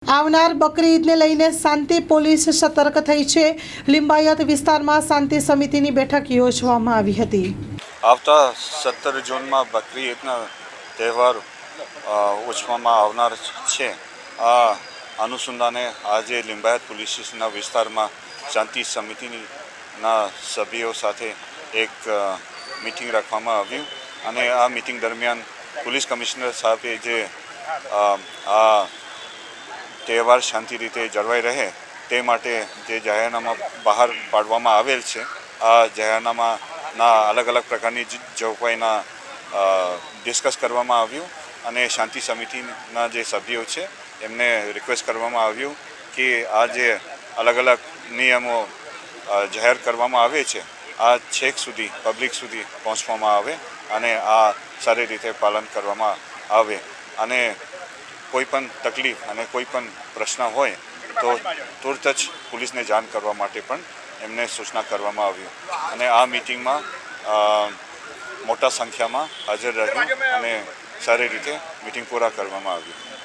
આવનાર બકરી ઈદને લઈને શાંતિ પોલીસ સતર્ક થઈ છે। લિંબાયત વિસ્તારમાં શાંતિ સમિતિની બેઠક યોજવામાં આવી હતી। આવતા 17 જૂનમાં બકરી ઈદના તહેવાર ઉજવવામાં આવનાર છે। આ અનુસંધાને આજે લિંબાયત પોલીસ સ્ટેશનના વિસ્તારમાં શાંતિ સમિતિના સભ્યો સાથે એક મીટિંગ રાખવામાં આવ્યું અને આ મીટિંગ દરમિયાન પોલીસ કમિશનર સાહેબે જે આ તહેવાર શાંતિ રીતે જળવાઈ રહે તે માટે જે જાહેરનામા બહાર પાડવામાં આવેલ છે, આ જાહેરનામાના અલગ અલગ પ્રકારની જોગવાઈના ડિસ્કસ કરવામાં આવ્યું અને શાંતિ સમિતિના જે સભ્યો છે એમને રિક્વેસ્ટ કરવામાં આવ્યું કે આ જે અલગ અલગ નિયમો જાહેર કરવામાં આવે છે આ છેક સુધી પબ્લિક સુધી પહોંચવામાં આવે અને આ સારી રીતે પાલન કરવામાં આવે અને કોઈ પણ તકલીફ અને કોઈ પણ પ્રશ્ન હોય તો તુરત જ પોલીસને જાણ કરવા માટે પણ એમને સૂચના કરવામાં આવ્યું અને આ મીટિંગમાં મોટા સંખ્યામાં હાજર રહ્યું અને સારી રીતે મીટિંગ પૂરા કરવામાં આવ્યું।